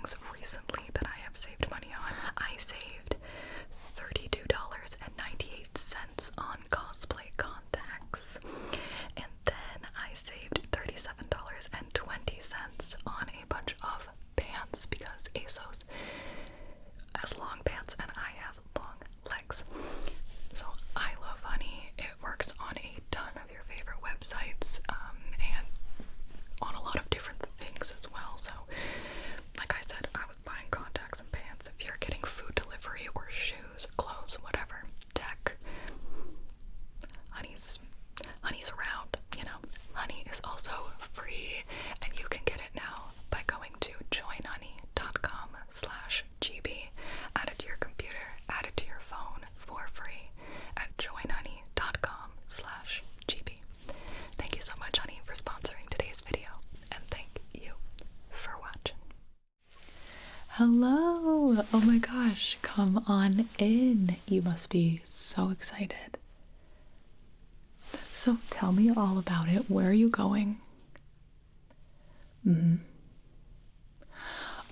things recently that I have saved money on. I saved $32.98 on cosplay contacts, and then I saved $37.20 on a bunch of pants because ASOS has long pants and I have long legs. So I Love Honey. It works on a ton of your favorite websites, and on a lot of different things as well. So like I said, I was buying contacts and pants. If you're getting food delivery or shoes, clothes, whatever, tech, Honey's around, you know. Honey is also free, and you can get it now by going to joinhoney.com/GB. Add it to your computer, add it to your phone for free at joinhoney.com/GB. Thank you so much, Honey, for sponsoring today's video, and thank you for watching. Hello! Oh my gosh, come on in. You must be so excited. So tell me all about it. Where are you going?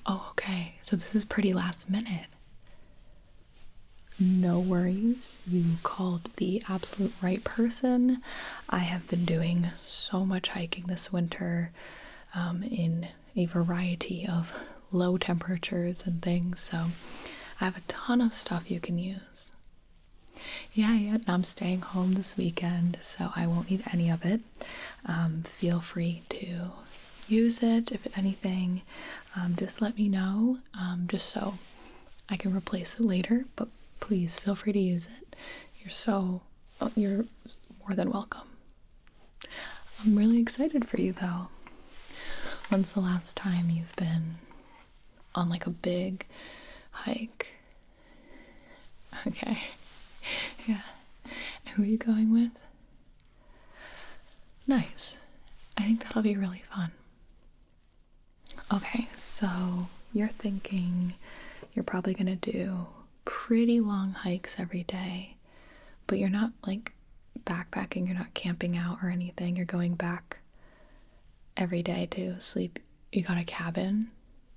Oh, okay. So this is pretty last minute. No worries. You called the absolute right person. I have been doing so much hiking this winter in a variety of low temperatures and things. So I have a ton of stuff you can use. Yeah, and I'm staying home this weekend, so I won't need any of it. Feel free to use it. If anything, just let me know, just so I can replace it later, but please feel free to use it. You're more than welcome. I'm really excited for you, though. When's the last time you've been on like a big hike? Okay. Yeah. Who are you going with? Nice. I think that'll be really fun. Okay, so you're thinking you're probably gonna do pretty long hikes every day, but you're not like backpacking, you're not camping out or anything. You're going back every day to sleep. You got a cabin?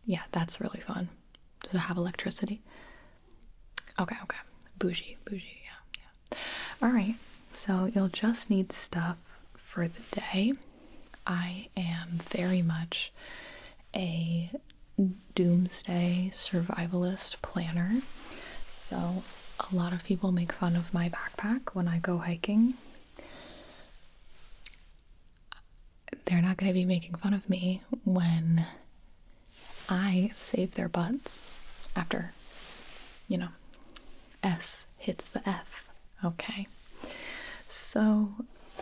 Yeah, that's really fun. Does it have electricity? Okay. Bougie, yeah. All right, so you'll just need stuff for the day. I am very much a doomsday survivalist planner, so a lot of people make fun of my backpack when I go hiking. They're not going to be making fun of me when I save their butts after, S hits the F. Okay, so I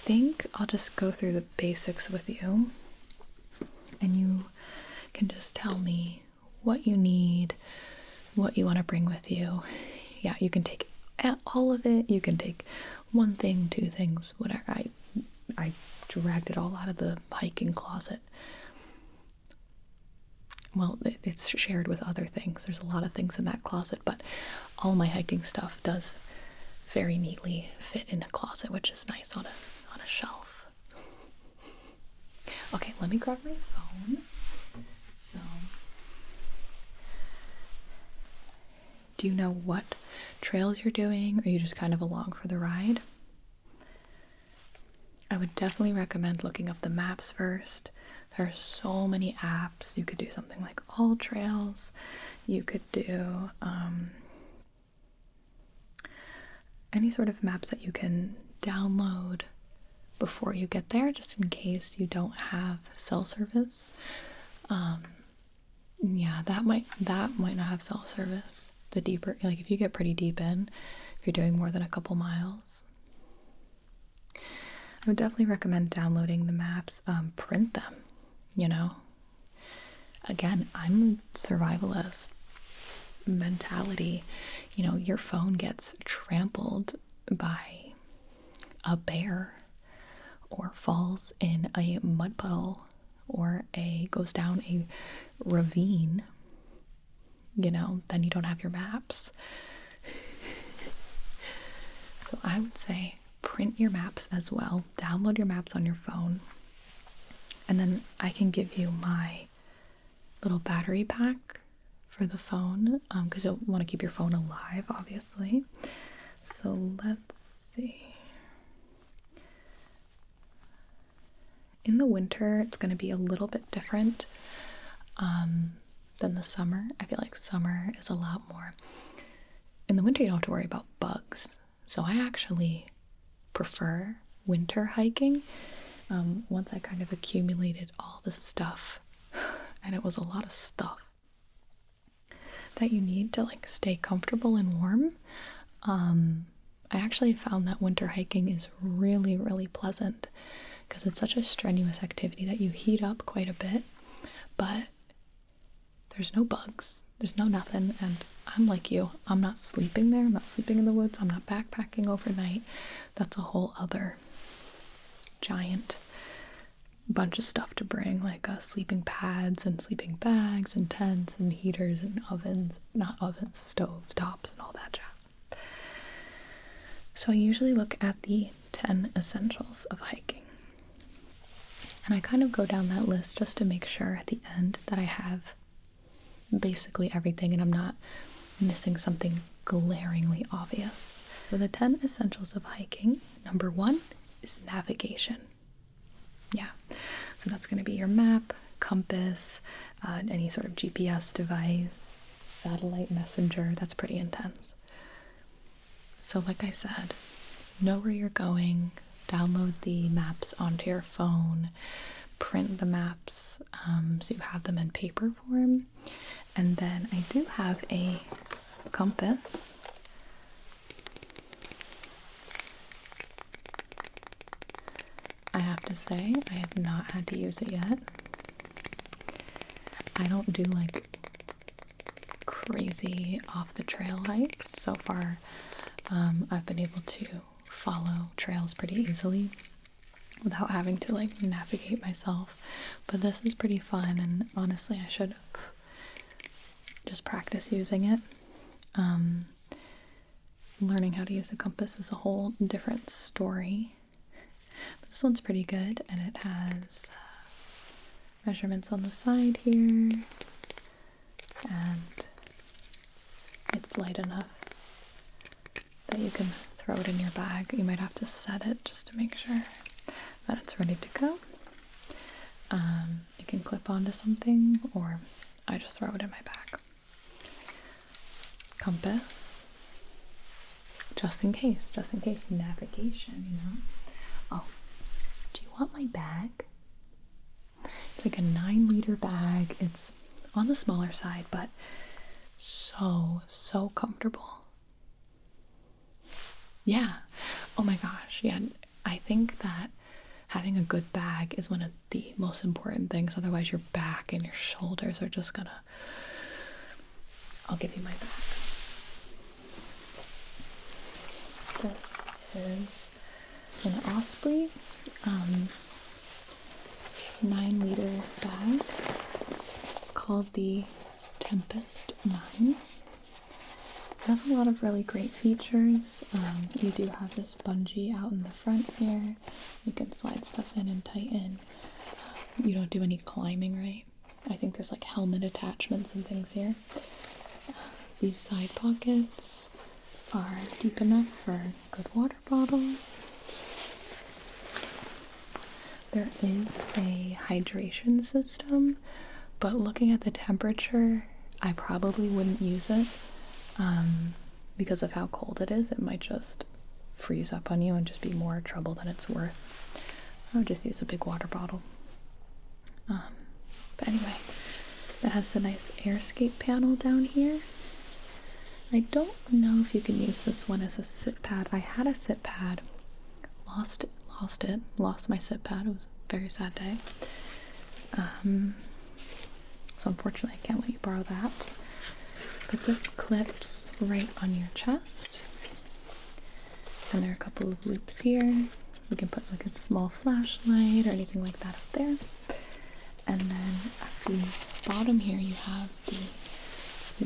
think I'll just go through the basics with you, and you can just tell me what you need, what you want to bring with you. Yeah, you can take all of it. You can take one thing, two things, whatever. I dragged it all out of the hiking closet. Well, it's shared with other things. There's a lot of things in that closet, but all my hiking stuff does very neatly fit in a closet, which is nice on a shelf. Okay, let me grab my phone. So, do you know what trails you're doing, or are you just kind of along for the ride? I would definitely recommend looking up the maps first. There are so many apps. You could do something like All Trails. You could do any sort of maps that you can download before you get there, just in case you don't have cell service. Yeah, that might not have cell service. The deeper, like if you get pretty deep in, if you're doing more than a couple miles. I would definitely recommend downloading the maps, print them, Again, I'm a survivalist mentality. Your phone gets trampled by a bear, or falls in a mud puddle, or goes down a ravine, then you don't have your maps. So I would say print your maps as well. Download your maps on your phone. And then I can give you my little battery pack for the phone, because you'll want to keep your phone alive, obviously. So let's see. In the winter, it's going to be a little bit different than the summer. I feel like summer is a lot more. In the winter, you don't have to worry about bugs. So I actually prefer winter hiking. Once I kind of accumulated all the stuff, and it was a lot of stuff that you need to like stay comfortable and warm. I actually found that winter hiking is really, really pleasant because it's such a strenuous activity that you heat up quite a bit, but there's no bugs, there's no nothing, and I'm like you, I'm not sleeping there, I'm not sleeping in the woods, I'm not backpacking overnight. That's a whole other giant bunch of stuff to bring, like sleeping pads and sleeping bags and tents and heaters and ovens, not ovens, stoves, tops, and all that jazz. So I usually look at the 10 essentials of hiking. And I kind of go down that list just to make sure at the end that I have basically everything and I'm not missing something glaringly obvious. So the 10 essentials of hiking, number 1 is navigation. Yeah, so that's going to be your map, compass, any sort of GPS device, satellite messenger. That's pretty intense. So like I said, know where you're going, download the maps onto your phone, print the maps so you have them in paper form. And then I do have a compass. I have to say, I have not had to use it yet. I don't do like crazy off the trail hikes. So far, I've been able to follow trails pretty easily without having to like navigate myself. But this is pretty fun, and honestly, I should just practice using it. Learning how to use a compass is a whole different story. But this one's pretty good, and it has measurements on the side here, and it's light enough that you can throw it in your bag. You might have to set it just to make sure that it's ready to go. It can clip onto something, or I just throw it in my bag. Compass, just in case navigation, you know. Oh, do you want my bag? It's like a 9-liter bag. It's on the smaller side, but so comfortable. Yeah. Oh my gosh. Yeah. I think that having a good bag is one of the most important things. Otherwise, your back and your shoulders are just gonna. I'll give you my bag. This is an Osprey 9-liter bag. It's called the Tempest 9. It has a lot of really great features. You do have this bungee out in the front here. You can slide stuff in and tighten. You don't do any climbing, right? I think there's like helmet attachments and things here. These side pockets are deep enough for good water bottles. There is a hydration system, but looking at the temperature, I probably wouldn't use it because of how cold it is. It might just freeze up on you and just be more trouble than it's worth. I would just use a big water bottle. But anyway, it has a nice air escape panel down here. I don't know if you can use this one as a sit pad. I had a sit pad, lost my sit pad. It was a very sad day. So unfortunately I can't let you borrow that. But this clips right on your chest. And there are a couple of loops here. You can put like a small flashlight or anything like that up there. And then at the bottom here you have the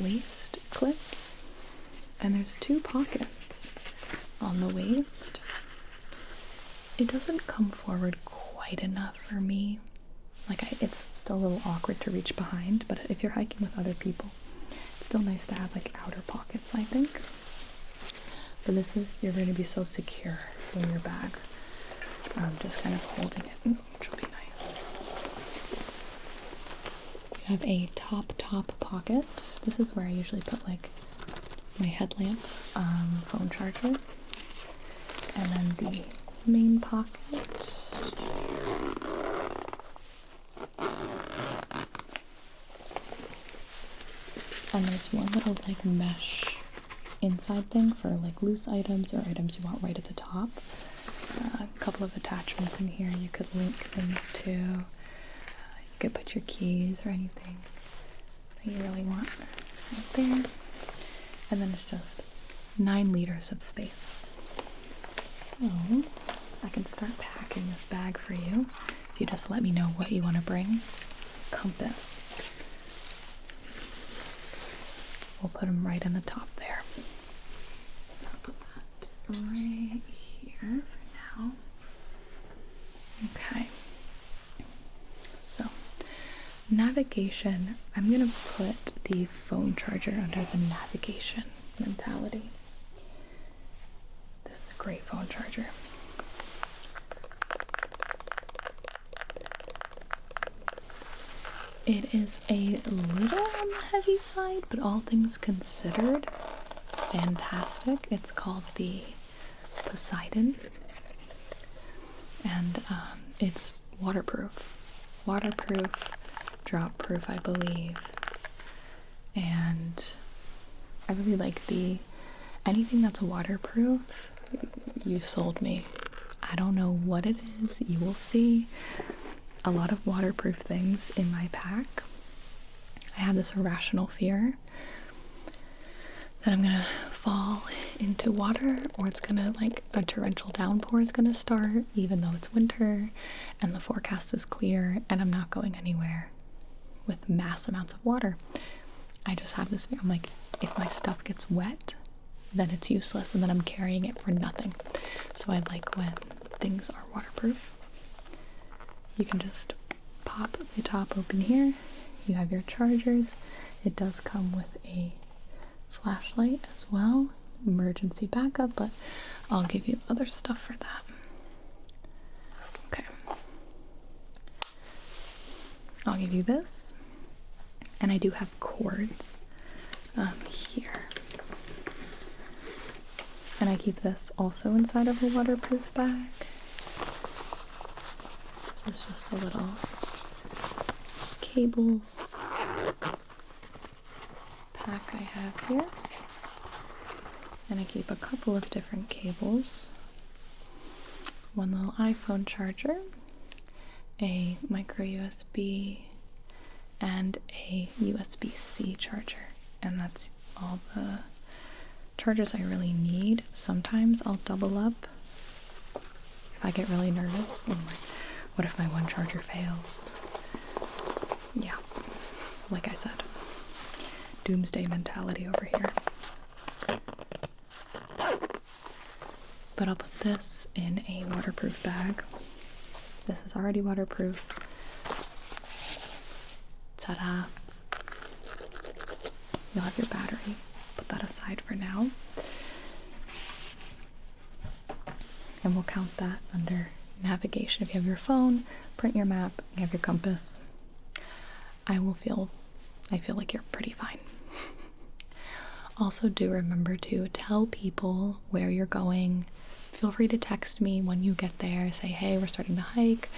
waist clips. And there's 2 pockets on the waist. It doesn't come forward quite enough for me. it's still a little awkward to reach behind, but if you're hiking with other people, it's still nice to have like outer pockets, I think. But you're going to be so secure in your bag, just kind of holding it, which will be nice. You have a top pocket. This is where I usually put like my headlamp, phone charger, and then the main pocket. And there's one little like mesh inside thing for like loose items or items you want right at the top. A couple of attachments in here you could link things to. You could put your keys or anything that you really want right there. And then it's just 9 liters of space. So I can start packing this bag for you if you just let me know what you want to bring. Compass. We'll put them right in the top there. I'll put that right here for now. Okay. So, navigation. I'm going to put the phone charger under the navigation mentality. This is a great phone charger. It is a little on the heavy side, but all things considered, fantastic. It's called the Poseidon, and it's waterproof, drop proof, I believe. And I really like anything that's waterproof. You sold me. I don't know what it is. You will see. A lot of waterproof things in my pack. I have this irrational fear that I'm gonna fall into water, or it's gonna, like, a torrential downpour is gonna start even though it's winter and the forecast is clear and I'm not going anywhere with mass amounts of water. I just have this fear. I'm like, if my stuff gets wet, then it's useless and then I'm carrying it for nothing. So I like when things are waterproof. You can just pop the top open here. You have your chargers. It does come with a flashlight as well, emergency backup, but I'll give you other stuff for that. Okay. I'll give you this. And I do have cords here. And I keep this also inside of a waterproof bag. It's just a little cables pack I have here. And I keep a couple of different cables. One little iPhone charger, a micro USB, and a USB-C charger. And that's all the chargers I really need. Sometimes I'll double up if I get really nervous. I'm like, what if my one charger fails? Yeah, like I said, doomsday mentality over here. But I'll put this in a waterproof bag. This is already waterproof. Ta-da! You'll have your battery. Put that aside for now. And we'll count that under navigation. If you have your phone, print your map, you have your compass, I feel like you're pretty fine. Also, do remember to tell people where you're going. Feel free to text me when you get there. Say, hey, we're starting the hike.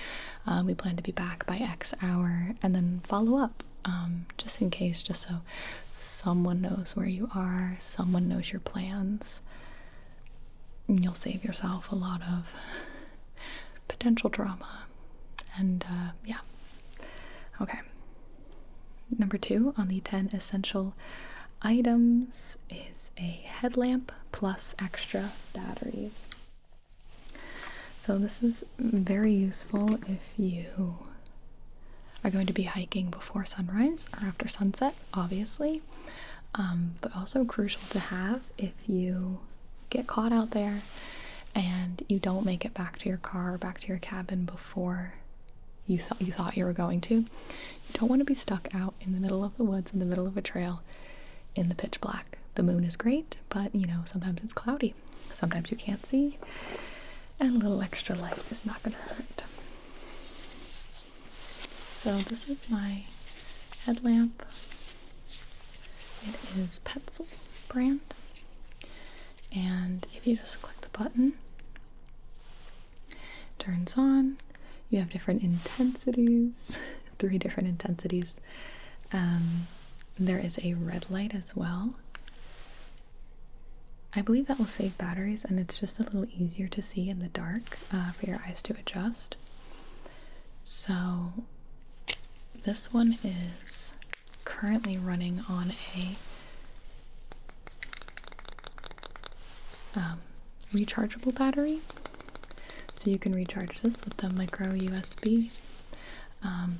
We plan to be back by X hour, and then follow up, just in case, just so someone knows where you are, someone knows your plans. And you'll save yourself a lot of potential drama. And yeah. Okay. Number 2 on the 10 essential items is a headlamp plus extra batteries. So this is very useful if you are going to be hiking before sunrise or after sunset, obviously, but also crucial to have if you get caught out there and you don't make it back to your car or back to your cabin before you thought you were going to. You don't want to be stuck out in the middle of the woods, in the middle of a trail, in the pitch black. The moon is great, but you know, sometimes it's cloudy. Sometimes you can't see, and a little extra light is not going to hurt. So this is my headlamp. It is Petzl brand, and if you just click the button, it turns on. You have different intensities, 3 different intensities. There is a red light as well. I believe that will save batteries, and it's just a little easier to see in the dark for your eyes to adjust. So this one is currently running on a rechargeable battery. So you can recharge this with the micro USB,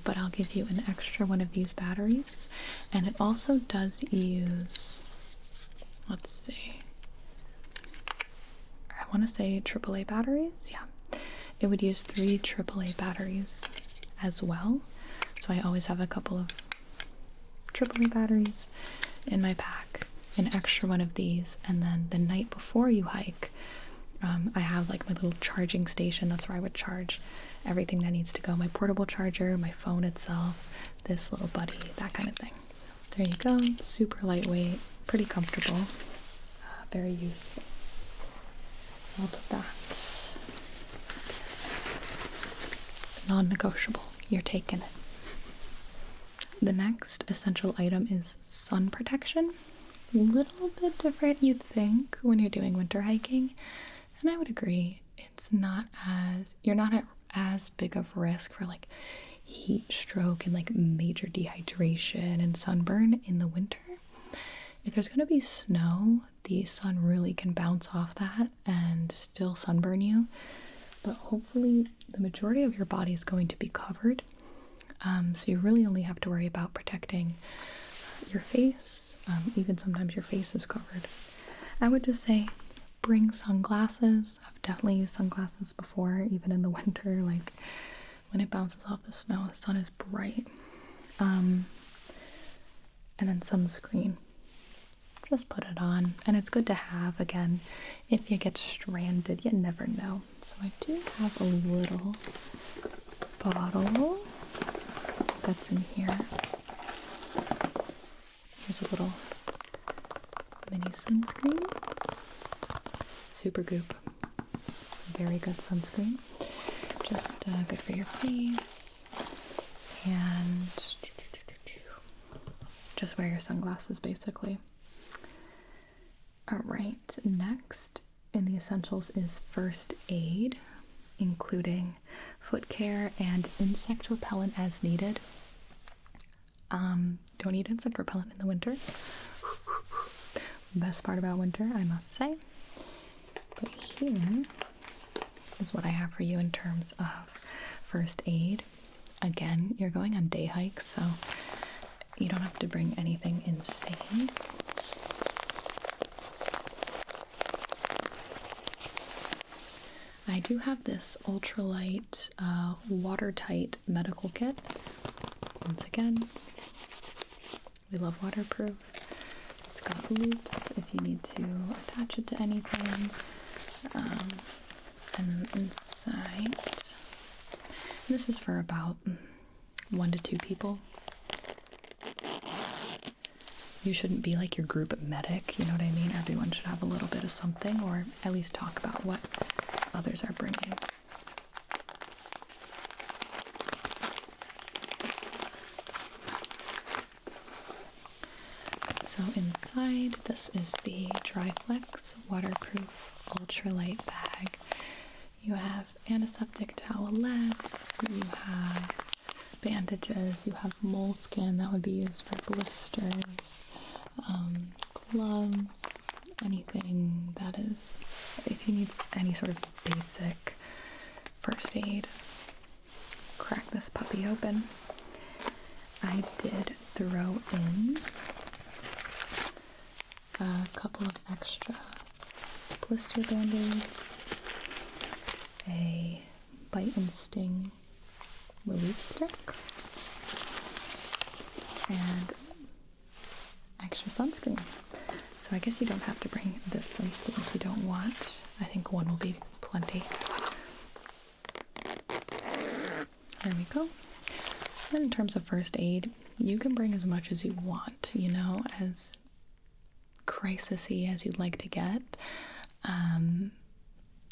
but I'll give you an extra one of these batteries. And it also does use, let's see, I want to say AAA batteries. Yeah, it would use 3 AAA batteries as well. So I always have a couple of AAA batteries in my pack, an extra one of these, and then the night before you hike, I have like my little charging station. That's where I would charge everything that needs to go. My portable charger, my phone itself, this little buddy, that kind of thing. So there you go. Super lightweight, pretty comfortable, very useful. So I'll put that. Non-negotiable. You're taking it. The next essential item is sun protection. A little bit different, you'd think, when you're doing winter hiking. And I would agree, you're not at as big of risk for like heat stroke and like major dehydration and sunburn in the winter. If there's going to be snow, the sun really can bounce off that and still sunburn you. But hopefully the majority of your body is going to be covered. So you really only have to worry about protecting your face. Even sometimes your face is covered. I would just say bring sunglasses. I've definitely used sunglasses before, even in the winter, like when it bounces off the snow, the sun is bright. And then sunscreen. Just put it on. And it's good to have, again, if you get stranded, you never know. So I do have a little bottle that's in here. Here's a little mini sunscreen. Supergoop. Very good sunscreen. Just good for your face. And just wear your sunglasses, basically. Alright, next in the essentials is first aid, including foot care and insect repellent as needed. Don't need insect repellent in the winter. Best part about winter, I must say. But here is what I have for you in terms of first aid. Again, you're going on day hikes, so you don't have to bring anything insane. I do have this ultralight, watertight medical kit. Once again, we love waterproof. It's got loops if you need to attach it to anything. And inside, this is for about 1 to 2 people. You shouldn't be like your group medic, you know what I mean? Everyone should have a little bit of something, or at least talk about what others are bringing. So inside, this is the Dryflex waterproof ultralight bag. You have antiseptic towelettes, you have bandages, you have moleskin that would be used for blisters, gloves, anything that is, if you need any sort of basic first aid. Crack this puppy open. I did throw in a couple of extra blister band-aids, a bite and sting relief stick, and extra sunscreen. So I guess you don't have to bring this sunscreen if you don't want. I think one will be plenty. There we go. And in terms of first aid, you can bring as much as you want, you know, as crisis-y as you'd like to get.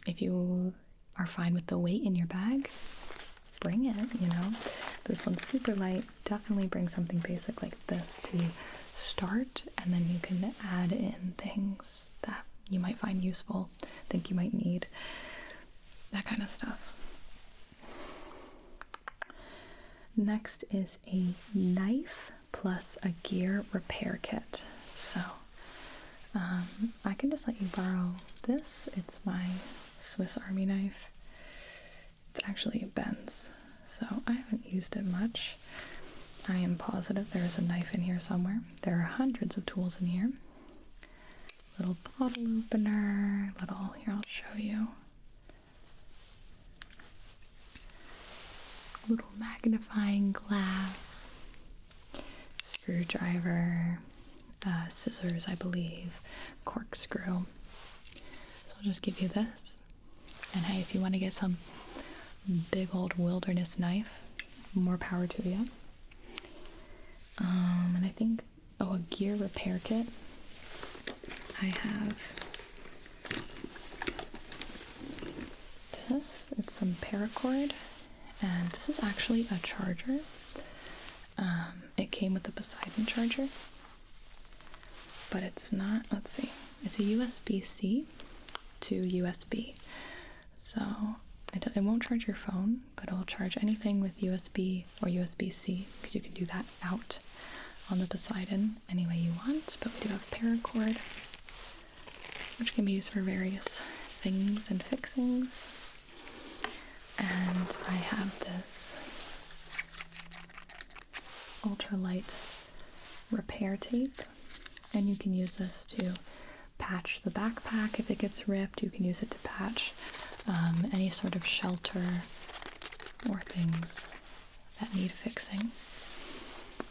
If you are fine with the weight in your bag, bring it, you know. This one's super light. Definitely bring something basic like this to start, and then you can add in things that you might find useful, think you might need, that kind of stuff. Next is a knife plus a gear repair kit. So I can just let you borrow this. It's my Swiss Army knife. It's actually a Benz, so I haven't used it much. I am positive there's a knife in here somewhere. There are hundreds of tools in here. Little bottle opener, here, I'll show you. Little magnifying glass, screwdriver, scissors, I believe, corkscrew. So I'll just give you this. And hey, if you want to get some big old wilderness knife, more power to you. And I think, a gear repair kit. I have this. It's some paracord, and this is actually a charger. It came with the Poseidon charger, but it's not, let's see, it's a USB-C to USB. So it won't charge your phone, but it'll charge anything with USB or USB-C, because you can do that out on the Poseidon any way you want. But we do have paracord, which can be used for various things and fixings. And I have this ultralight repair tape, and you can use this to patch the backpack if it gets ripped. You can use it to patch any sort of shelter or things that need fixing.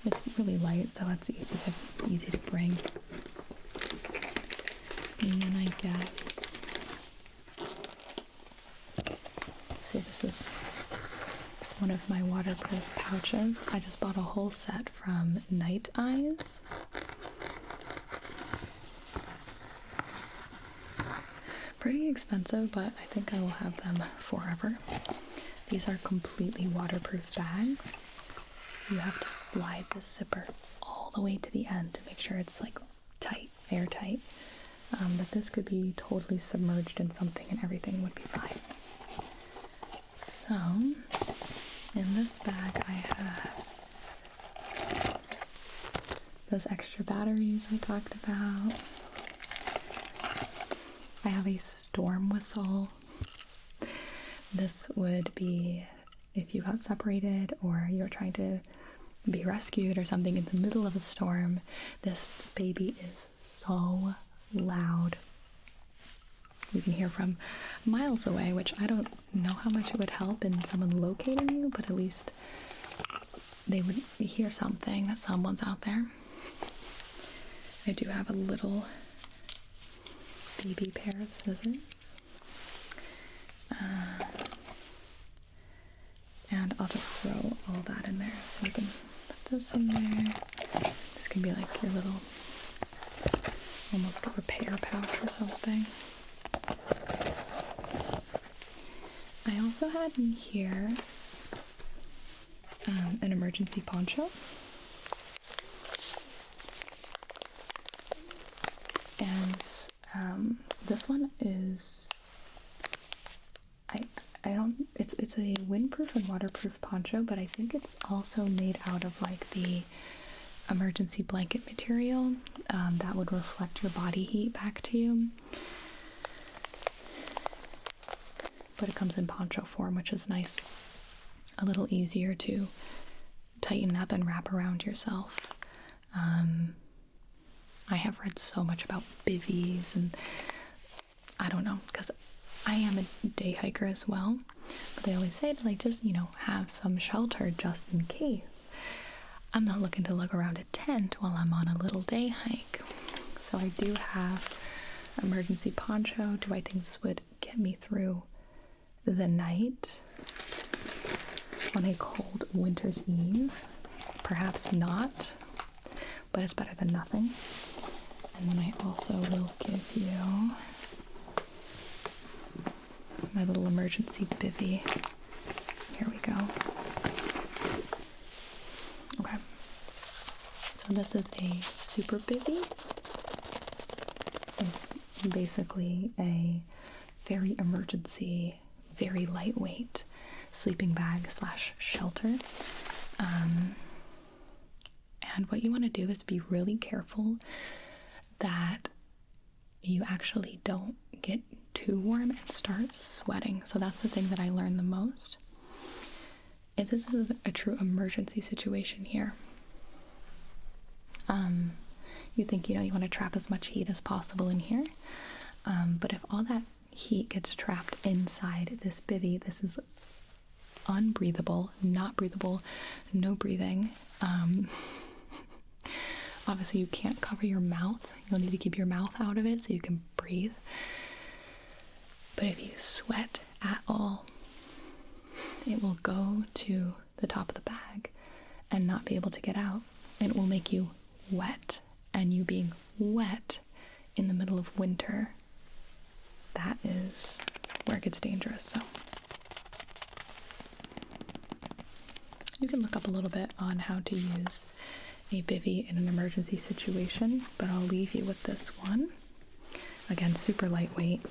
It's really light, so it's easy to bring. And then I guess, see, this is one of my waterproof pouches. I just bought a whole set from Night Eyes. Pretty expensive, but I think I will have them forever. These are completely waterproof bags. You have to slide the zipper all the way to the end to make sure it's like tight, airtight. But this could be totally submerged in something and everything would be fine. So, in this bag I have those extra batteries I talked about. I have a storm whistle. This would be if you got separated or you're trying to be rescued or something in the middle of a storm. This baby is so loud. You can hear from miles away, which I don't know how much it would help in someone locating you, but at least they would hear something, that someone's out there. I do have a little baby pair of scissors. And I'll just throw all that in there. So you can put this in there. This can be like your little, almost a repair pouch or something. I also had in here an emergency poncho. And this one is, I don't, it's a windproof and waterproof poncho, but I think it's also made out of like the emergency blanket material that would reflect your body heat back to you. But it comes in poncho form, which is nice. A little easier to tighten up and wrap around yourself. I have read so much about bivvies, and I don't know, because I am a day hiker as well, but they always say to like just, have some shelter just in case. I'm not looking to lug around a tent while I'm on a little day hike. So I do have emergency poncho. Do I think this would get me through the night on a cold winter's eve? Perhaps not, but it's better than nothing. And then I also will give you my little emergency bivy. Here we go. Okay. So this is a super bivy. It's basically a very emergency, very lightweight sleeping bag slash shelter. And what you want to do is be really careful that you actually don't get too warm and start sweating. So that's the thing that I learned the most. If this is a true emergency situation here, you think, you want to trap as much heat as possible in here. But if all that heat gets trapped inside this bivy, this is unbreathable, not breathable, no breathing. Obviously you can't cover your mouth. You'll need to keep your mouth out of it so you can breathe. But if you sweat at all, it will go to the top of the bag and not be able to get out. And it will make you wet. And you being wet in the middle of winter, that is where it gets dangerous. So you can look up a little bit on how to use a bivy in an emergency situation, but I'll leave you with this one. Again, super lightweight.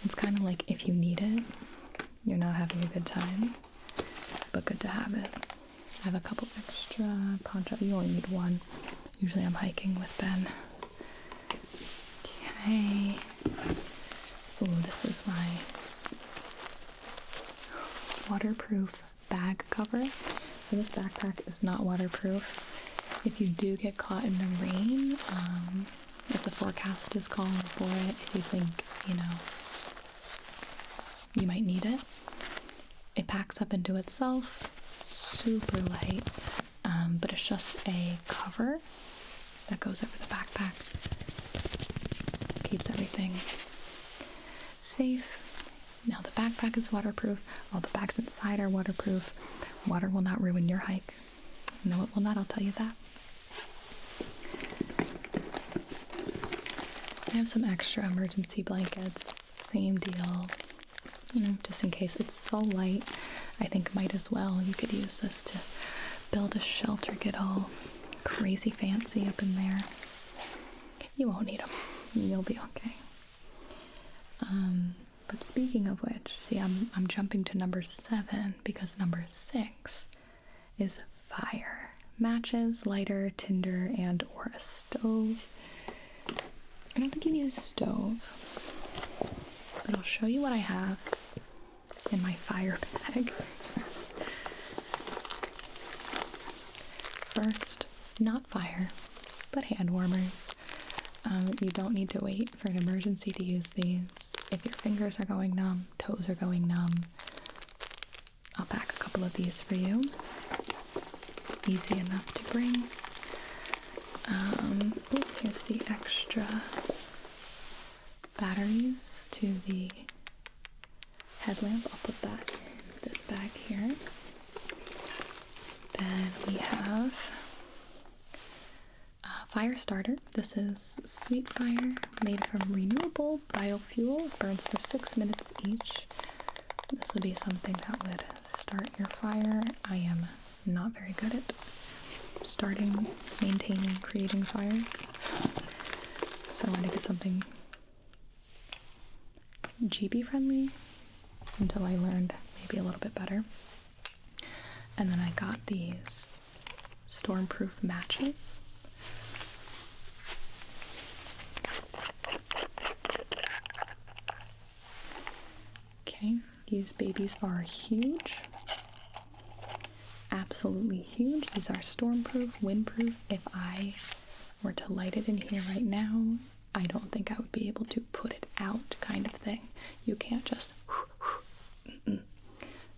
It's kind of like if you need it, you're not having a good time, but good to have it. I have a couple extra poncho. You only need one. Usually I'm hiking with Ben. Okay. Ooh, this is my waterproof bag cover. So this backpack is not waterproof. If you do get caught in the rain, if the forecast is calling for it, if you think, you might need it, it packs up into itself, super light, but it's just a cover that goes over the backpack, keeps everything safe. Now the backpack is waterproof, all the bags inside are waterproof. Water will not ruin your hike. No, it will not, I'll tell you that. I have some extra emergency blankets, same deal, just in case. It's so light, I think might as well. You could use this to build a shelter, get all crazy fancy up in there. You won't need them, you'll be okay. But speaking of which, see, I'm jumping to number 7 because number 6 is fire. Matches, lighter, tinder, and or a stove. I don't think you need a stove, but I'll show you what I have in my fire bag. First, not fire, but hand warmers. You don't need to wait for an emergency to use these. If your fingers are going numb, toes are going numb, I'll pack a couple of these for you. Easy enough to bring. Here's the extra batteries to the headlamp. I'll put that in this bag here. Then we have a fire starter. This is Sweet Fire, made from renewable biofuel. It burns for 6 minutes each. This would be something that would start your fire. I am not very good at starting, maintaining, creating fires. So I wanted to get something Gibi friendly until I learned maybe a little bit better. And then I got these stormproof matches. Okay, these babies are huge. Absolutely huge. These are stormproof, windproof. If I were to light it in here right now, I don't think I would be able to put it out, kind of thing. You can't just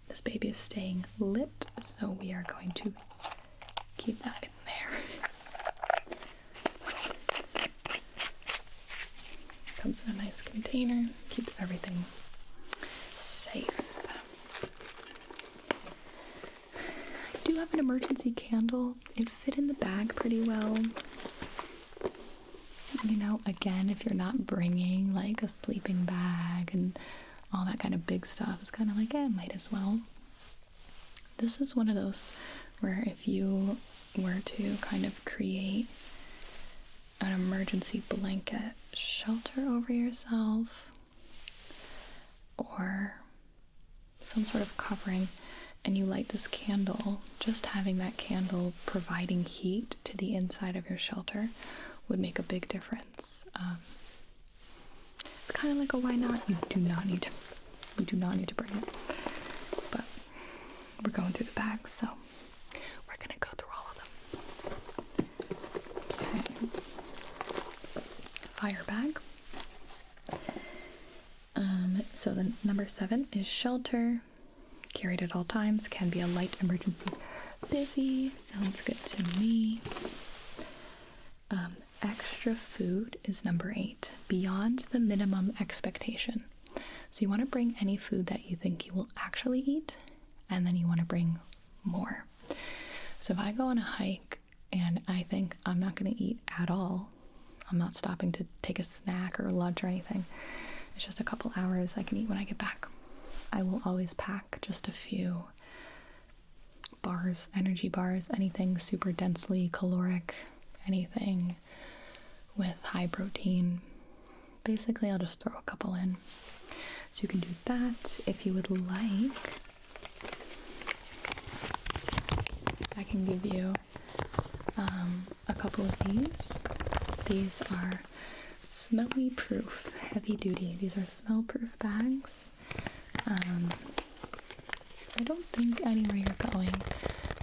This baby is staying lit, so we are going to keep that in there. Comes in a nice container, keeps everything safe. I do have an emergency candle. It fit in the bag pretty well. You know, again, if you're not bringing like a sleeping bag and all that kind of big stuff, it's kind of like, might as well. This is one of those where if you were to kind of create an emergency blanket shelter over yourself or some sort of covering, and you light this candle, just having that candle providing heat to the inside of your shelter would make a big difference. It's kind of like a why not. You do not need to bring it, but we're going through the bags, so we're gonna go through all of them. Okay. Fire bag. So the number 7 is shelter, carried at all times, can be a light emergency bivvy. Sounds good to me. Extra food is number 8, beyond the minimum expectation. So you want to bring any food that you think you will actually eat, and then you want to bring more. So if I go on a hike and I think I'm not going to eat at all, I'm not stopping to take a snack or lunch or anything, it's just a couple hours, I can eat when I get back. I will always pack just a few bars, energy bars, anything super densely caloric, anything with high protein. Basically, I'll just throw a couple in. So you can do that. If you would like, I can give you a couple of these. These are smelly proof, heavy duty. These are smell proof bags. I don't think anywhere you're going,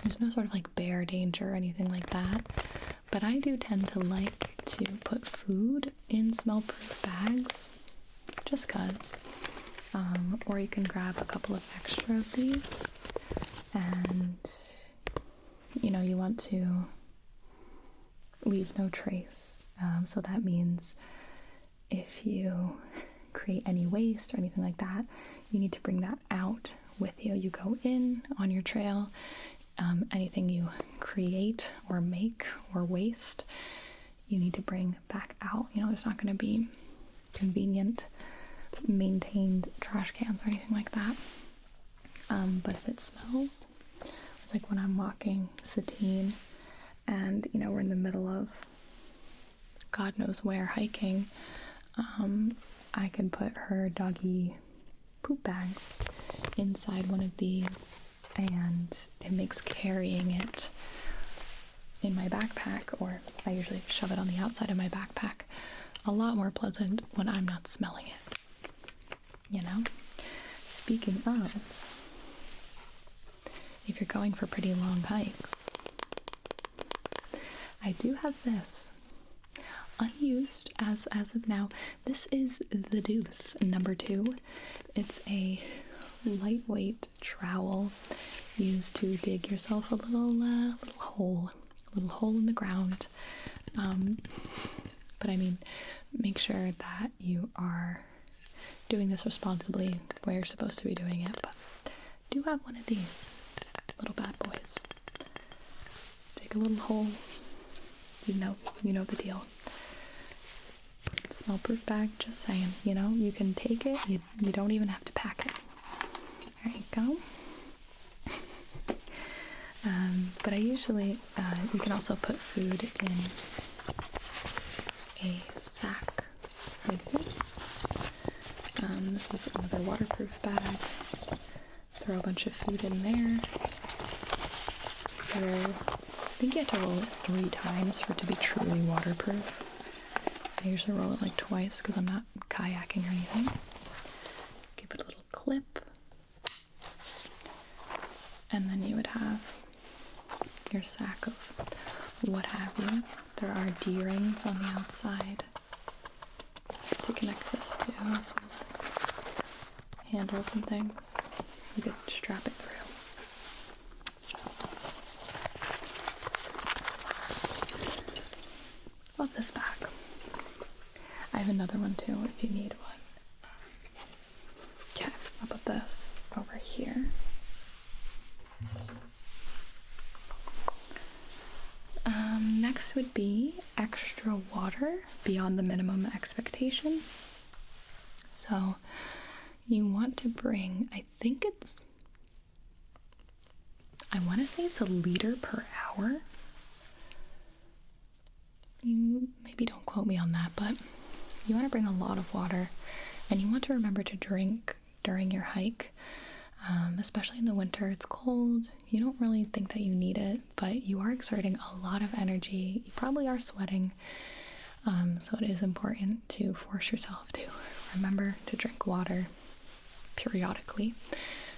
there's no sort of like bear danger or anything like that. But I do tend to like to put food in smell-proof bags, just cause. Or you can grab a couple of extra of these, and you know, you want to leave no trace. So that means if you create any waste or anything like that, you need to bring that out with you. You go in on your trail. Anything you create or make or waste, you need to bring back out. You know, there's not going to be convenient, maintained trash cans or anything like that. But if it smells, it's like when I'm walking Satine and, you know, we're in the middle of God knows where hiking, I can put her doggy poop bags inside one of these, and it makes carrying it in my backpack, or I usually shove it on the outside of my backpack, a lot more pleasant when I'm not smelling it, you know? Speaking of, if you're going for pretty long hikes, I do have this unused as of now. This is the Deuce number 2. It's a lightweight trowel used to dig yourself a little hole in the ground. But I mean, make sure that you are doing this responsibly where you're supposed to be doing it. But do have one of these little bad boys. Dig a little hole. You know the deal. Smell proof bag, just saying, you know, you can take it, you don't even have to pack it. There you go. But I usually, you can also put food in a sack like this. This is another waterproof bag. Throw a bunch of food in there. I think you have to roll it 3 times for it to be truly waterproof. I usually roll it like twice because I'm not kayaking or anything. Give it a little clip. And then you would have your sack of what have you. There are D-rings on the outside to connect this to, as well as handles and things. You could strap it through. Love this bag. I have another one too if you need one. Okay, I'll put this over here. Next would be extra water beyond the minimum expectation. So you want to bring, I want to say it's a liter per hour. You maybe don't quote me on that, but you want to bring a lot of water, and you want to remember to drink during your hike. Especially in the winter, it's cold. You don't really think that you need it, but you are exerting a lot of energy. You probably are sweating, so it is important to force yourself to remember to drink water periodically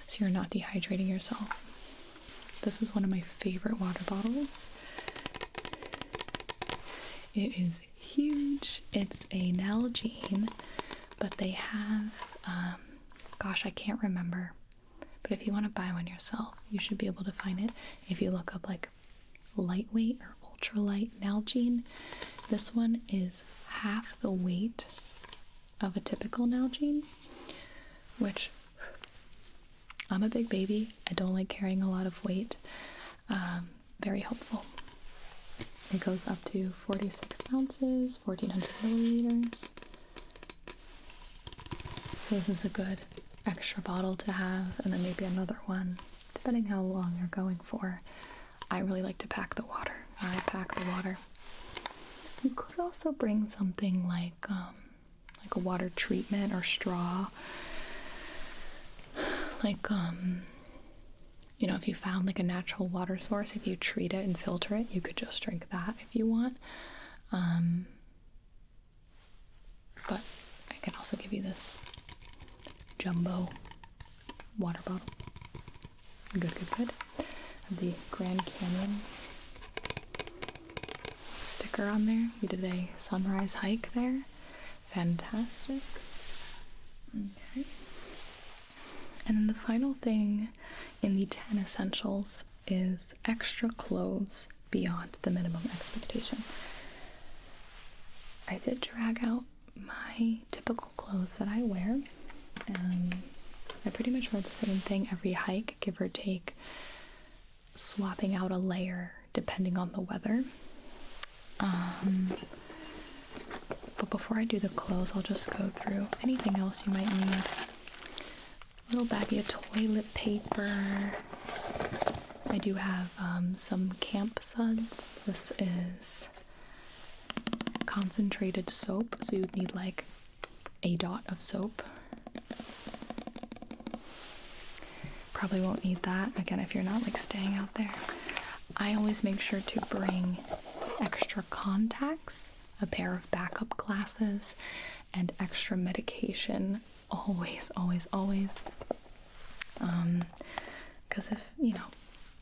so you're not dehydrating yourself. This is one of my favorite water bottles. It is huge. It's a Nalgene, but they have, gosh, I can't remember. But if you want to buy one yourself, you should be able to find it. If you look up like lightweight or ultralight Nalgene, this one is half the weight of a typical Nalgene, which I'm a big baby. I don't like carrying a lot of weight. Very helpful. It goes up to 46 ounces, 1400 milliliters. So this is a good extra bottle to have, and then maybe another one, depending how long you're going for. I really like to pack the water. I pack the water. You could also bring something like a water treatment or straw. Like, you know, if you found like a natural water source, if you treat it and filter it, you could just drink that if you want. But I can also give you this jumbo water bottle. Good. The Grand Canyon sticker on there. We did a sunrise hike there. Fantastic. Okay. And then the final thing in the 10 essentials is extra clothes beyond the minimum expectation. I did drag out my typical clothes that I wear. I pretty much wear the same thing every hike, give or take, swapping out a layer depending on the weather. But before I do the clothes, I'll just go through anything else you might need. A little baggie of toilet paper. I do have some camp suds. This is concentrated soap, so you'd need like a dot of soap. Probably won't need that, again, if you're not like staying out there. I always make sure to bring extra contacts, a pair of backup glasses, and extra medication. Always. Because if, you know,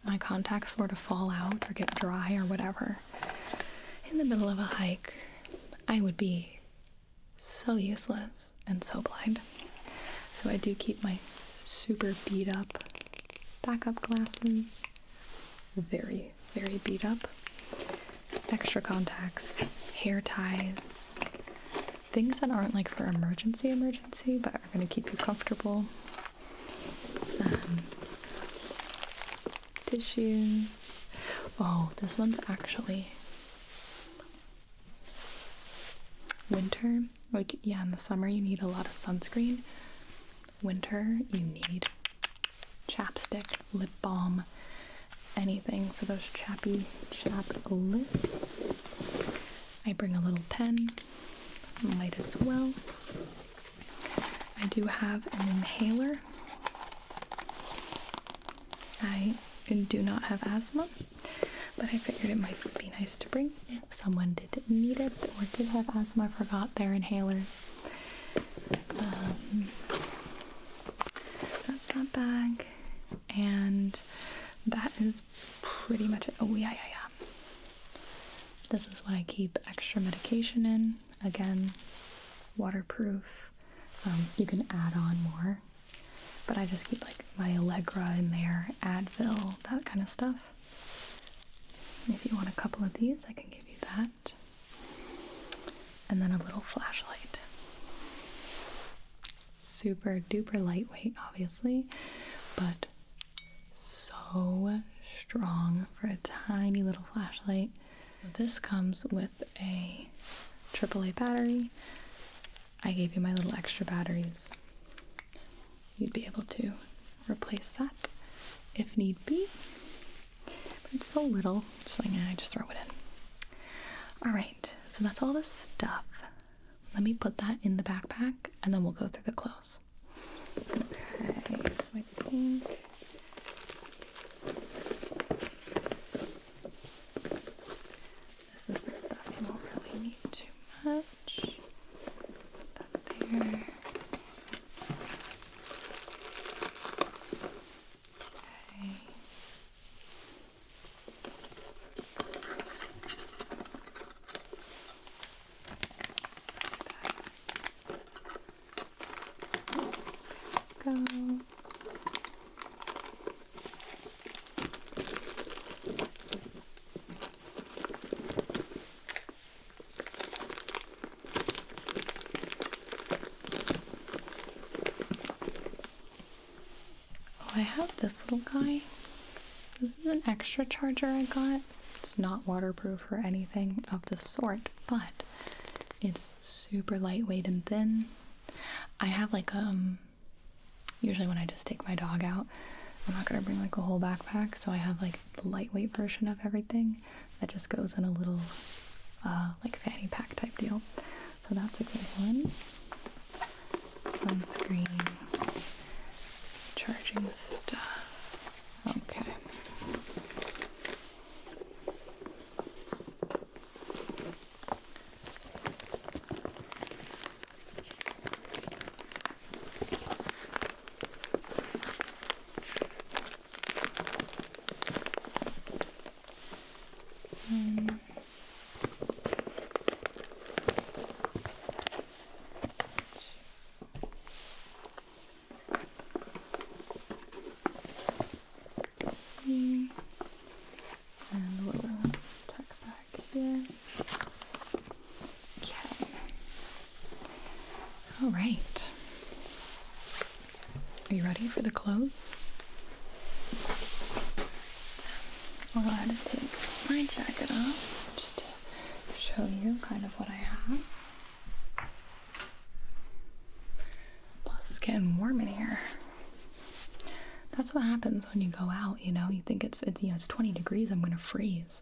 my contacts sort of fall out or get dry or whatever in the middle of a hike, I would be so useless and so blind. So I do keep my super beat up backup glasses, very beat up, extra contacts, hair ties, things that aren't like for emergency but are going to keep you comfortable, tissues. Oh, this one's actually winter. Like, yeah, in the summer you need a lot of sunscreen. Winter you need chapstick, lip balm, anything for those chapped lips. I bring a little pen, might as well. I do have an inhaler. I do not have asthma, but I figured it might be nice to bring if someone did need it or did have asthma, forgot their inhaler. That's that bag, and that is pretty much it. Oh yeah. This is what I keep extra medication in. Again, waterproof. You can add on more but I just keep like my Allegra in there, Advil, that kind of stuff. If you want a couple of these, I can give you that. And then a little flashlight. Super duper lightweight, obviously, but so strong for a tiny little flashlight. This comes with a AAA battery. I gave you my little extra batteries. You'd be able to replace that if need be. But it's so little, just like, I just throw it in. Alright, so that's all the stuff. Let me put that in the backpack and then we'll go through the clothes. Okay, so I think this is the stuff you won't really need too much. Put that there. Okay. Go. Oh, I have this little guy. This is an extra charger I got. It's not waterproof or anything of the sort, but it's super lightweight and thin. I have like usually when I just take my dog out, I'm not gonna bring like a whole backpack, so I have like the lightweight version of everything that just goes in a little like fanny pack type deal. So that's a good one. Sunscreen, charging stuff. Okay. And a little tuck back here. Okay. All right. Are you ready for the clothes? I'll go ahead and take my jacket off just to show you kind of what I have. Plus, it's getting warm in here. That's what happens when you go out, you know, you think it's 20 degrees, I'm gonna freeze.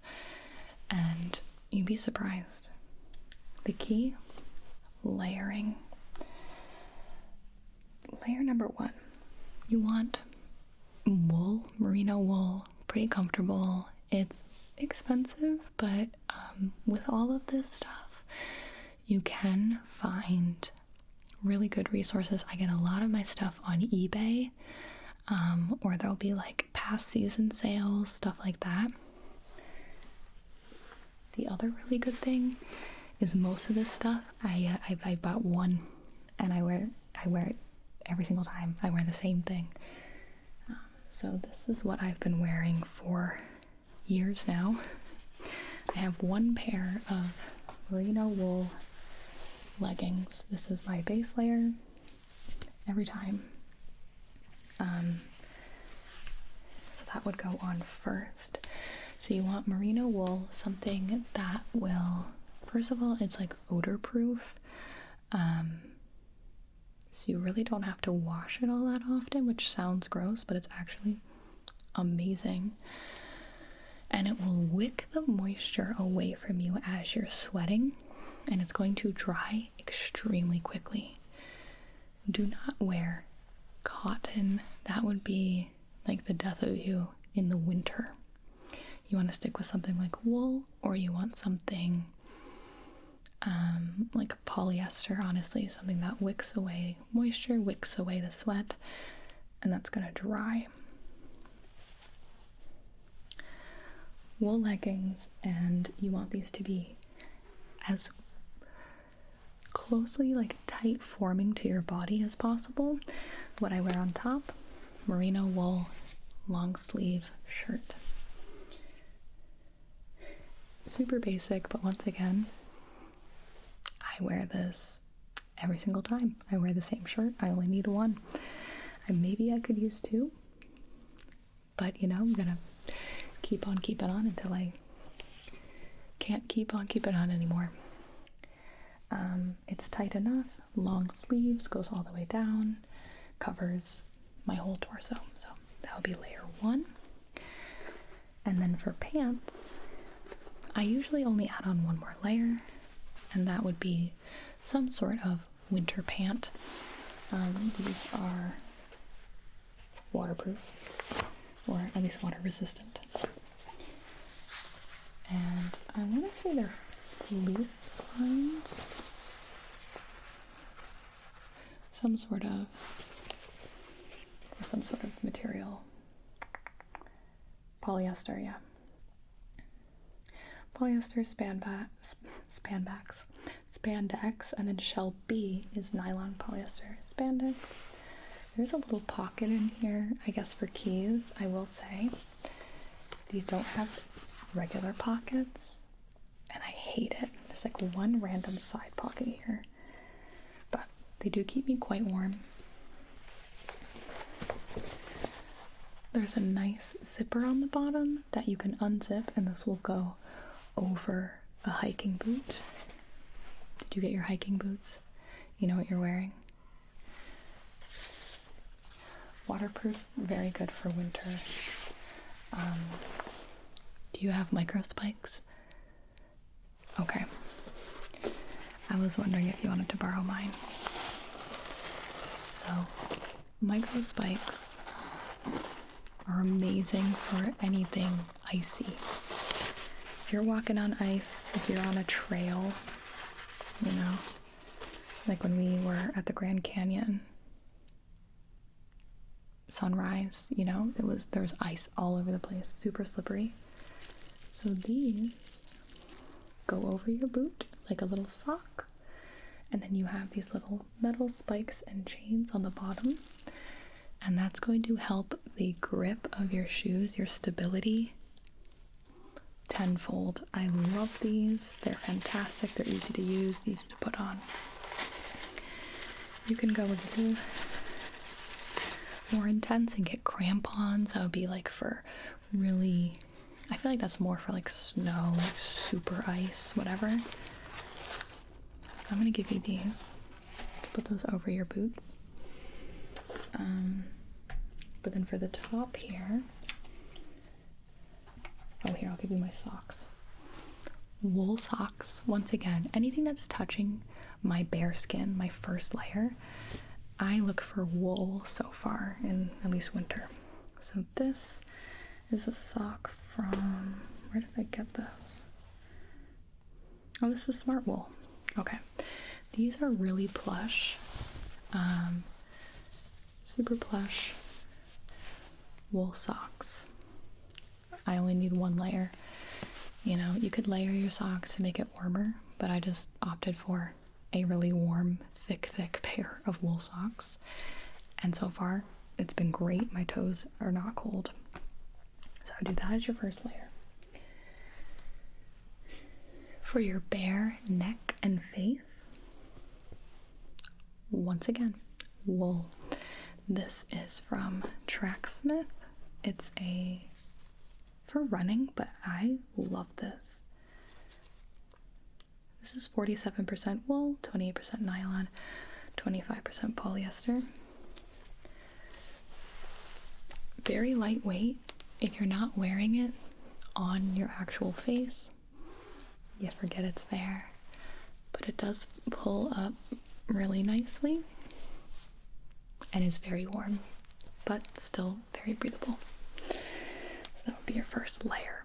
And you'd be surprised. The key, layering. Layer number 1, you want wool, merino wool, pretty comfortable. It's expensive, but with all of this stuff, you can find really good resources. I get a lot of my stuff on eBay. Or there'll be like past season sales, stuff like that. The other really good thing is most of this stuff I bought one and I wear it every single time. I wear the same thing. So this is what I've been wearing for years now. I have one pair of merino wool leggings. This is my base layer every time. So that would go on first. So you want merino wool, something that will, first of all, it's like odor proof. So you really don't have to wash it all that often, which sounds gross, but it's actually amazing. And it will wick the moisture away from you as you're sweating, and it's going to dry extremely quickly. Do not wear cotton. That would be like the death of you in the winter. You want to stick with something like wool, or you want something like polyester, honestly, something that wicks away moisture, wicks away the sweat, and that's going to dry. Wool leggings, and you want these to be as closely like tight forming to your body as possible. What I wear on top, merino wool long sleeve shirt. Super basic, but once again, I wear this every single time. I wear the same shirt. I only need one. And maybe I could use two, but you know, I'm gonna keep on keeping on until I can't keep on keeping on anymore. It's tight enough, long sleeves, goes all the way down, covers my whole torso. So that would be layer 1. And then for pants, I usually only add on one more layer, and that would be some sort of winter pant. These are waterproof, or at least water resistant. And I want to say they're fleece lined. Some sort of material. Polyester, yeah. Polyester, spandex, and then shell B is nylon polyester. Spandex. There's a little pocket in here, I guess, for keys. I will say these don't have regular pockets, and I hate it. There's like one random side pocket here, but they do keep me quite warm. There's a nice zipper on the bottom that you can unzip, and this will go over a hiking boot. Did you get your hiking boots? You know what you're wearing? Waterproof, very good for winter. Do you have micro spikes? Okay. I was wondering if you wanted to borrow mine. So, micro spikes are amazing for anything icy. If you're walking on ice, if you're on a trail, you know, like when we were at the Grand Canyon sunrise, you know, there was ice all over the place, super slippery. So these go over your boot like a little sock, and then you have these little metal spikes and chains on the bottom, and that's going to help the grip of your shoes, your stability, tenfold. I love these. They're fantastic. They're easy to use, easy to put on. You can go a little more intense and get crampons. That would be like for really, I feel like that's more for like snow, super ice, whatever. I'm gonna give you these. Put those over your boots. But then for the top here, oh, here, I'll give you my socks. Wool socks. Once again, anything that's touching my bare skin, my first layer, I look for wool so far in at least winter. So this is a sock from, where did I get this? Oh, this is Smart Wool. Okay. These are really plush. Super plush wool socks. I only need one layer. You know, you could layer your socks to make it warmer, but I just opted for a really warm, thick pair of wool socks. And so far, it's been great. My toes are not cold. So do that as your first layer. For your bare neck and face, once again, wool. This is from Tracksmith. It's for running, but I love this. This is 47% wool, 28% nylon, 25% polyester. Very lightweight. If you're not wearing it on your actual face, you forget it's there. But it does pull up really nicely and is very warm, but still very breathable. So that would be your first layer.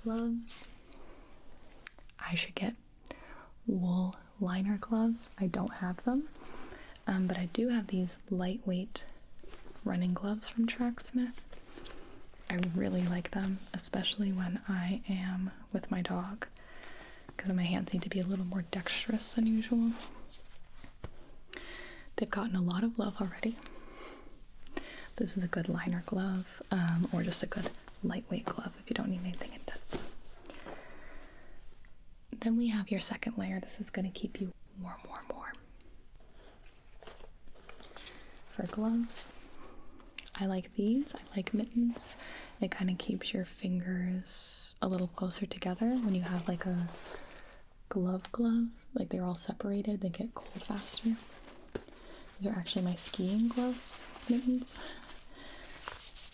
Gloves. I should get wool liner gloves. I don't have them, but I do have these lightweight running gloves from Tracksmith. I really like them, especially when I am with my dog. because my hands need to be a little more dexterous than usual. They've gotten a lot of love already. This is a good liner glove, or just a good lightweight glove if you don't need anything intense. Then we have your second layer. This is going to keep you warm. For gloves, I like these. I like mittens. It kind of keeps your fingers a little closer together when you have like a glove, like they're all separated, they get cold faster. These are actually my skiing gloves, mittens.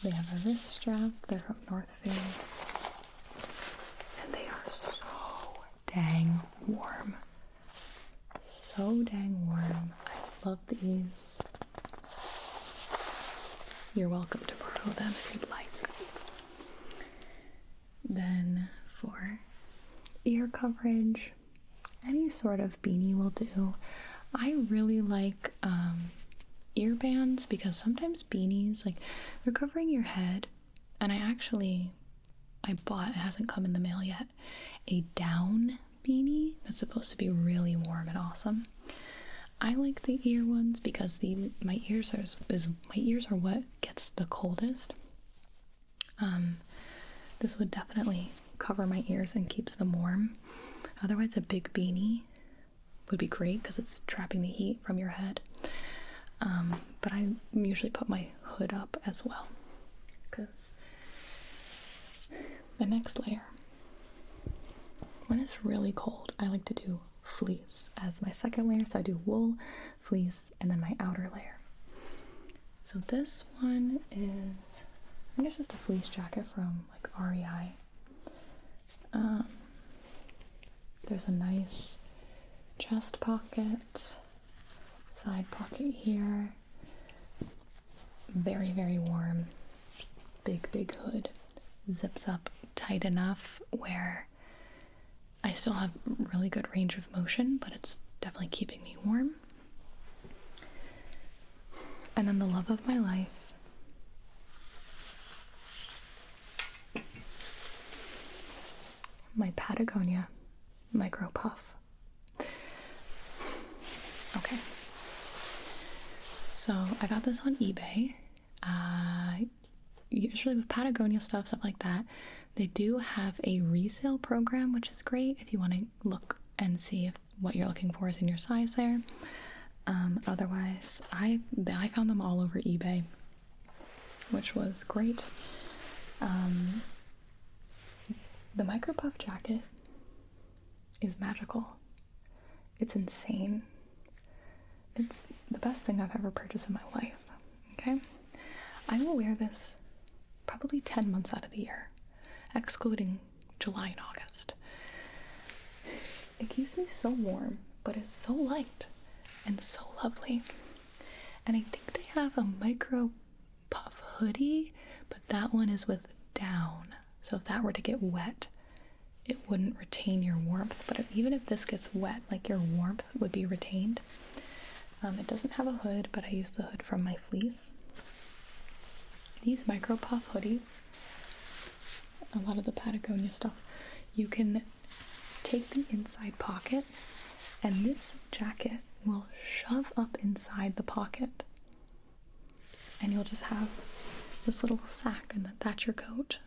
They have a wrist strap. They're from North Face. And they are so dang warm. So dang warm. I love these. You're welcome to borrow them if you'd like. Then for ear coverage, any sort of beanie will do. I really like ear bands because sometimes beanies, like, they're covering your head, and I bought, it hasn't come in the mail yet, a down beanie that's supposed to be really warm and awesome. I like the ear ones because my ears are what gets the coldest. This would definitely cover my ears and keeps them warm. Otherwise, a big beanie would be great because it's trapping the heat from your head. But I usually put my hood up as well, because the next layer, when it's really cold, I like to do fleece as my second layer. So I do wool, fleece, and then my outer layer. So this one is, I think it's just a fleece jacket from like REI. There's a nice chest pocket, side pocket here. Very, very warm. Big hood. Zips up tight enough where I still have really good range of motion, but it's definitely keeping me warm. And then the love of my life, my Patagonia Micro Puff. Okay. So I got this on eBay. Usually with Patagonia stuff like that, they do have a resale program, which is great if you want to look and see if what you're looking for is in your size there. Otherwise, I found them all over eBay, which was great. The Micro Puff jacket is magical. It's insane. It's the best thing I've ever purchased in my life. Okay? I will wear this probably 10 months out of the year, excluding July and August. It keeps me so warm, but it's so light and so lovely. And I think they have a Micro Puff hoodie, but that one is with down. So if that were to get wet, it wouldn't retain your warmth. But even if this gets wet, like, your warmth would be retained. It doesn't have a hood, but I use the hood from my fleece. These Micro Puff hoodies, a lot of the Patagonia stuff, you can take the inside pocket, and this jacket will shove up inside the pocket, and you'll just have this little sack, and that's your coat.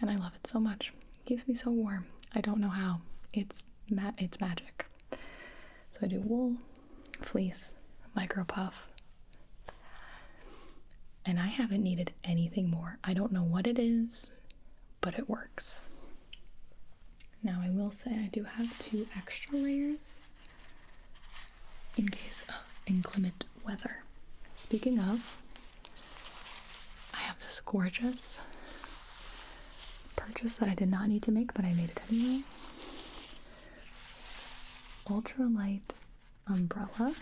And I love it so much. It keeps me so warm. I don't know how. It's magic. So I do wool, fleece, Micro Puff, and I haven't needed anything more. I don't know what it is, but it works. Now I will say I do have 2 extra layers in case of inclement weather. Speaking of, I have this gorgeous purchase that I did not need to make, but I made it anyway. Ultralight umbrella.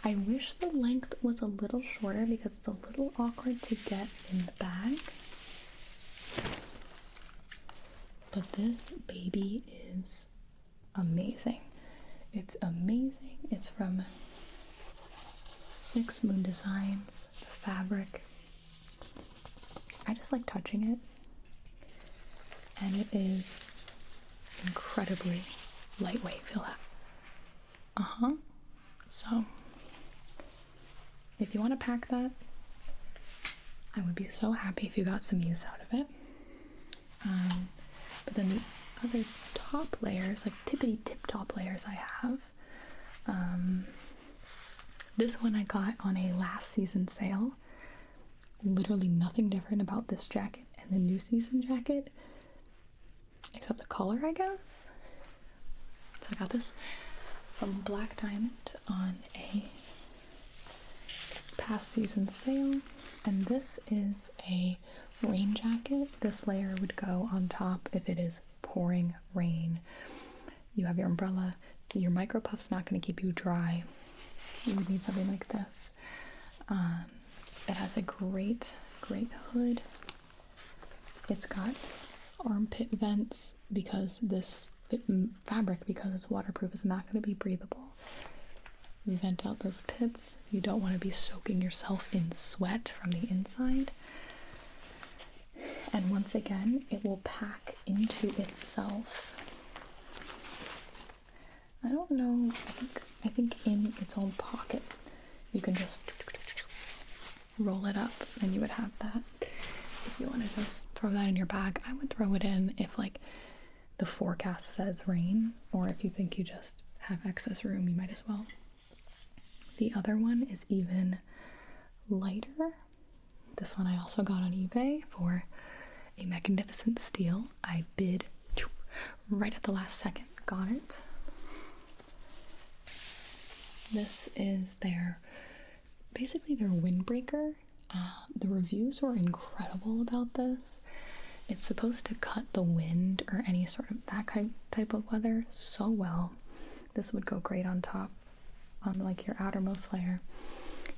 I wish the length was a little shorter because it's a little awkward to get in the bag. But this baby is amazing. It's amazing. It's from 6 Moon Designs. The fabric I just like touching it, and it is incredibly lightweight. Feel that? So if you want to pack that, I would be so happy if you got some use out of it. But then the other top layers, like tippity tip top layers I have, this one I got on a last season sale. Literally nothing different about this jacket and the new season jacket, except the color, I guess. So I got this from Black Diamond on a past season sale, and this is a rain jacket. This layer would go on top if it is pouring rain. You have your umbrella, your micro puff's not going to keep you dry. You would need something like this. It has a great hood. It's got armpit vents because this fabric, because it's waterproof, is not going to be breathable. Vent out those pits. You don't want to be soaking yourself in sweat from the inside. And once again, it will pack into itself. I don't know, I think in its own pocket you can just roll it up and you would have that. If you want to just throw that in your bag, I would throw it in if like the forecast says rain, or if you think you just have excess room, you might as well. The other one is even lighter. This one I also got on eBay for a magnificent steal. I bid right at the last second, got it. This is basically their windbreaker. The reviews were incredible about this. It's supposed to cut the wind or any sort of that type of weather so well. This would go great on top, on like your outermost layer.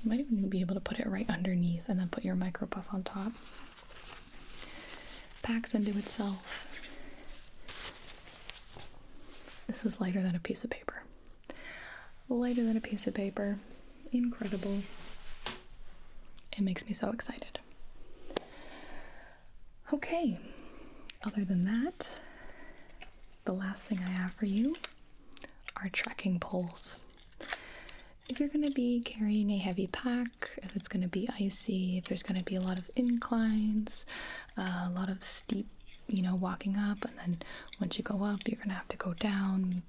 You might even be able to put it right underneath and then put your micro puff on top. Packs into itself. This is lighter than a piece of paper. Lighter than a piece of paper. Incredible. It makes me so excited. Okay, other than that, the last thing I have for you are trekking poles. If you're going to be carrying a heavy pack, if it's going to be icy, if there's going to be a lot of inclines, a lot of steep, walking up, and then once you go up, you're going to have to go down,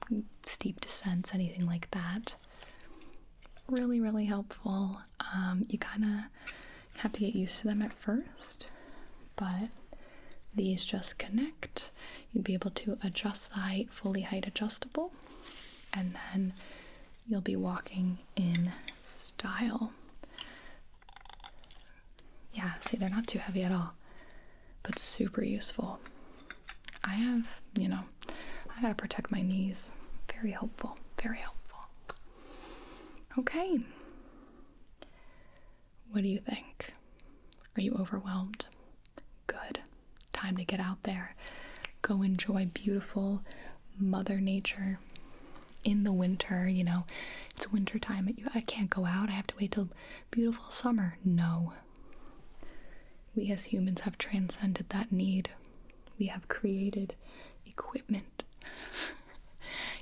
steep descents, anything like that. Really, really helpful. You kind of have to get used to them at first, but these just connect. You'd be able to adjust the height, fully height adjustable, and then you'll be walking in style. Yeah, see, they're not too heavy at all, but super useful. I gotta protect my knees. Very helpful, very helpful. Okay. What do you think? Are you overwhelmed? Good. Time to get out there. Go enjoy beautiful Mother Nature in the winter. It's winter time. I can't go out. I have to wait till beautiful summer. No. We as humans have transcended that need. We have created equipment.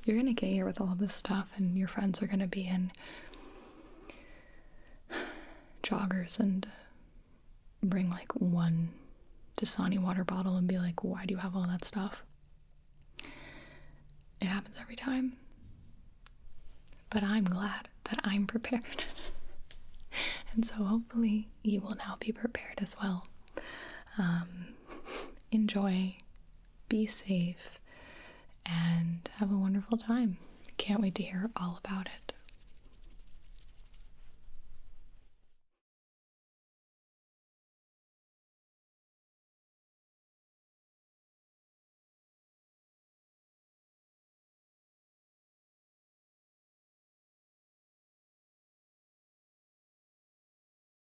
You're gonna get here with all this stuff, and your friends are gonna be in joggers and bring like one Dasani water bottle and be like, why do you have all that stuff? It happens every time. But I'm glad that I'm prepared. And so hopefully you will now be prepared as well. Enjoy, be safe, and have a wonderful time. Can't wait to hear all about it.